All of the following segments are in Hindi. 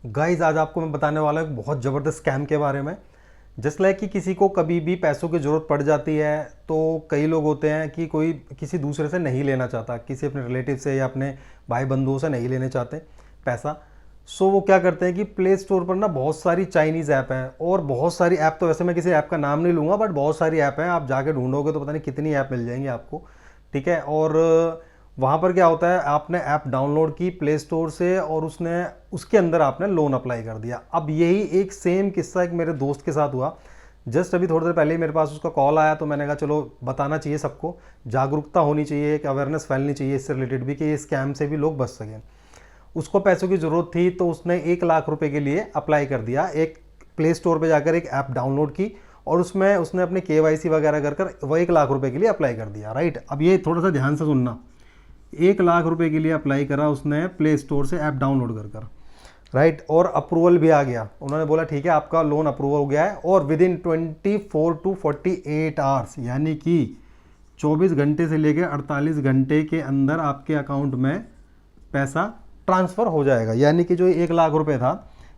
गाइज आज आपको मैं बताने वाला हूँ एक बहुत ज़बरदस्त स्कैम के बारे में। जस्ट लाइक कि किसी को कभी भी पैसों की ज़रूरत पड़ जाती है तो कई लोग होते हैं कि कोई किसी दूसरे से नहीं लेना चाहता, किसी अपने रिलेटिव से या अपने भाई बंधुओं से नहीं लेने चाहते पैसा। सो वो क्या करते हैं कि प्ले स्टोर पर ना बहुत सारी चाइनीज़ ऐप हैं और बहुत सारी ऐप, तो वैसे मैं किसी ऐप का नाम नहीं लूँगा बट बहुत सारी ऐप हैं, आप जाके ढूंढोगे तो पता नहीं कितनी ऐप मिल जाएंगी आपको। ठीक है। और वहाँ पर क्या होता है, आपने ऐप डाउनलोड की प्ले स्टोर से और उसके अंदर आपने लोन अप्लाई कर दिया। अब यही एक सेम किस्सा एक मेरे दोस्त के साथ हुआ। जस्ट अभी थोड़ी देर पहले ही मेरे पास उसका कॉल आया तो मैंने कहा चलो बताना चाहिए, सबको जागरूकता होनी चाहिए, एक अवेयरनेस फैलनी चाहिए इससे रिलेटेड भी कि ये स्कैम से भी लोग बच सकें। उसको पैसों की ज़रूरत थी तो उसने 1 लाख रुपए के लिए अप्लाई कर दिया। एक प्ले स्टोर पे जाकर एक ऐप डाउनलोड की और उसमें उसने अपने KYC वगैरह कर वो 1 लाख रुपए के लिए अप्लाई कर दिया। राइट, अब ये थोड़ा सा ध्यान से सुनना। 1 लाख रुपए के लिए अप्लाई करा उसने प्ले स्टोर से ऐप डाउनलोड कर राइट, और अप्रूवल भी आ गया। उन्होंने बोला ठीक है आपका लोन अप्रूवल हो गया है और विद इन 24 to 48 आवर्स, यानी कि 24 घंटे से लेकर 48 घंटे के अंदर आपके अकाउंट में पैसा ट्रांसफ़र हो जाएगा। यानी कि जो 1 लाख रुपए था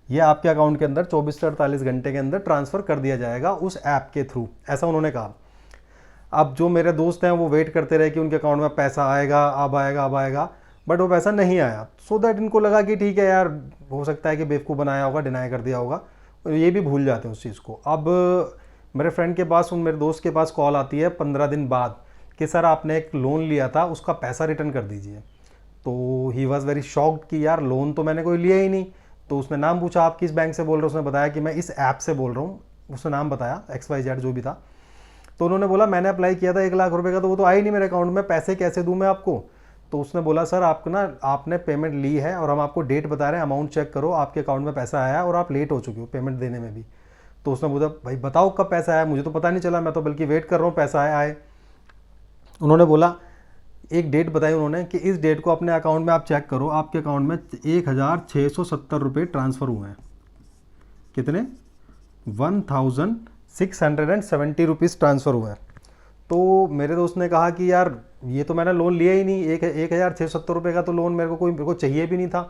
ये आपके अकाउंट के अंदर 24 से 48 घंटे के अंदर ट्रांसफ़र कर दिया जाएगा उस ऐप के थ्रू, ऐसा उन्होंने कहा। अब जो मेरे दोस्त हैं वो वेट करते रहे कि उनके अकाउंट में पैसा आएगा, अब आएगा अब आएगा, बट वो पैसा नहीं आया। सो दैट इनको लगा कि ठीक है यार, हो सकता है कि बेवकूफ़ बनाया होगा, डिनाई कर दिया होगा, और ये भी भूल जाते हैं उस चीज़ को। अब मेरे फ्रेंड के पास, मेरे दोस्त के पास कॉल आती है 15 दिन बाद कि सर आपने एक लोन लिया था उसका पैसा रिटर्न कर दीजिए। तो ही वॉज़ वेरी शॉक्ड कि यार लोन तो मैंने कोई लिया ही नहीं। तो उसने नाम पूछा आप किस बैंक से बोल रहे हो, उसने बताया कि मैं इस ऐप से बोल रहा हूँ। उसने नाम बताया XYZ जो भी था। तो उन्होंने बोला मैंने अप्लाई किया था 1 लाख रुपए का, तो वो तो आई नहीं मेरे अकाउंट में, पैसे कैसे दूं मैं आपको। तो उसने बोला सर आपको ना, आपने पेमेंट ली है और हम आपको डेट बता रहे हैं, अमाउंट चेक करो, आपके अकाउंट में पैसा आया और आप लेट हो चुके हो पेमेंट देने में भी। तो उसने बोला भाई बताओ कब पैसा आया, मुझे तो पता नहीं चला, मैं तो बल्कि वेट कर रहा हूँ पैसा आए। उन्होंने बोला एक डेट बताई उन्होंने कि इस डेट को अपने अकाउंट में आप चेक करो, आपके अकाउंट में 1670 रुपये ट्रांसफ़र हुए हैं। कितने? 1670 रुपीज़ ट्रांसफ़र हुए हैं। तो मेरे दोस्त ने कहा कि यार ये तो मैंने लोन लिया ही नहीं, 1670 रुपये का तो लोन मेरे को चाहिए भी नहीं था,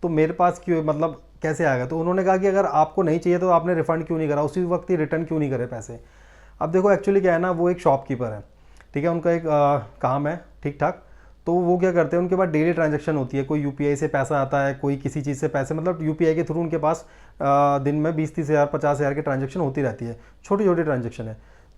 तो मेरे पास क्यों, मतलब कैसे आ गया। तो उन्होंने कहा कि अगर आपको नहीं चाहिए तो आपने रिफ़ंड क्यों नहीं करा, उसी वक्त ही रिटर्न क्यों नहीं करे पैसे। अब देखो एक्चुअली क्या है ना, वो एक शॉपकीपर है, ठीक है, उनका एक काम है ठीक ठाक। तो वो क्या करते हैं, उनके पास डेली ट्रांजैक्शन होती है, कोई UPI से पैसा आता है, कोई किसी चीज़ से पैसे, मतलब UPI के थ्रू उनके पास दिन में 20-30 हज़ार 50 हज़ार की ट्रांजैक्शन होती रहती है, छोटी छोटी ट्रांजैक्शन है।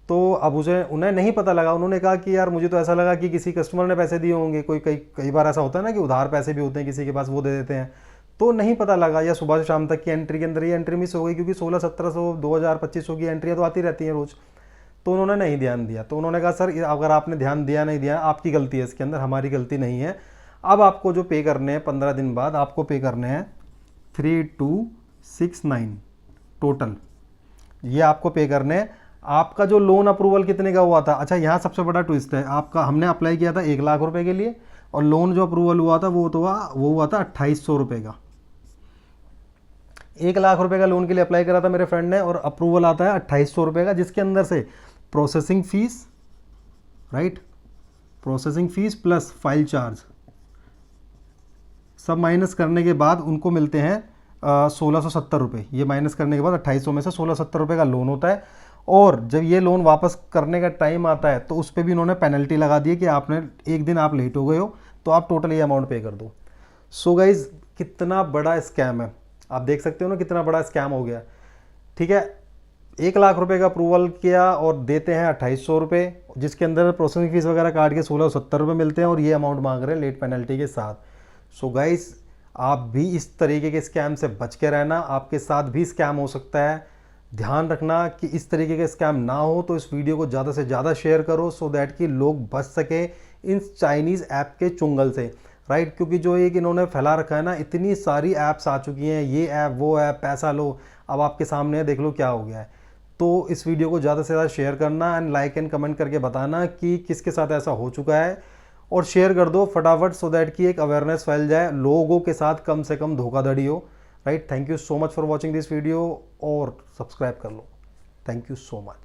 तो अब उन्हें नहीं पता लगा, उन्होंने कहा कि यार मुझे तो ऐसा लगा कि किसी कस्टमर ने पैसे दिए होंगे, कई बार ऐसा होता है ना कि उधार पैसे भी होते हैं किसी के पास, वो दे देते हैं। तो नहीं पता लगा, या सुबह से शाम तक की एंट्री के अंदर ये एंट्री मिस हो गई, क्योंकि 1600-1700 2000 2500 की एंट्रियाँ तो आती रहती हैं रोज़। तो उन्होंने नहीं ध्यान दिया। तो उन्होंने कहा सर अगर आपने ध्यान दिया नहीं दिया आपकी गलती है, इसके अंदर हमारी गलती नहीं है। अब आपको जो पे करने हैं 15 दिन बाद आपको पे करने हैं 3269 टोटल, ये आपको पे करने हैं। आपका जो लोन अप्रूवल कितने का हुआ था, अच्छा यहाँ सबसे बड़ा ट्विस्ट है, आपका हमने अप्लाई किया था 1 लाख रुपए के लिए और लोन जो अप्रूवल हुआ था वो हुआ था 2800 रुपये का। 1 लाख रुपए का लोन के लिए अप्लाई करा था मेरे फ्रेंड ने और अप्रूवल आता है 2800 रुपये का, जिसके अंदर से processing fees, right, processing fees plus file charge सब माइनस करने के बाद उनको मिलते हैं 1670 रुपये। ये माइनस करने के बाद 2800 में से 1670 रुपये का लोन होता है। और जब ये लोन वापस करने का टाइम आता है तो उस पर भी इन्होंने पेनल्टी लगा दी है कि आपने एक दिन आप लेट हो गए हो तो आप टोटल ये अमाउंट पे कर दो। सो गाइज कितना बड़ा स्कैम है, आप देख सकते हो ना कितना बड़ा स्कैम हो गया। ठीक है, 1 लाख रुपए का अप्रूवल किया और देते हैं 2800 रुपये, जिसके अंदर प्रोसेसिंग फीस वगैरह काट के 1670 रुपये मिलते हैं और ये अमाउंट मांग रहे हैं लेट पेनल्टी के साथ। सो गाइस आप भी इस तरीके के स्कैम से बच के रहना, आपके साथ भी स्कैम हो सकता है। ध्यान रखना कि इस तरीके के स्कैम ना हो, तो इस वीडियो को ज़्यादा से ज़्यादा शेयर करो सो दैट कि लोग बच सके इन चाइनीज़ ऐप के चुंगल से, राइट। क्योंकि जो एक इन्होंने फैला रखा है ना, इतनी सारी ऐप्स आ चुकी हैं, ये ऐप वो ऐप, पैसा लो, अब आपके सामने है, देख लो क्या हो गया है। तो इस वीडियो को ज़्यादा से ज़्यादा शेयर करना एंड लाइक एंड कमेंट करके बताना कि किसके साथ ऐसा हो चुका है, और शेयर कर दो फटाफट सो दैट कि एक अवेयरनेस फैल जाए, लोगों के साथ कम से कम धोखाधड़ी हो, right. Thank you so much for watching this video और सब्सक्राइब कर लो। Thank you so much.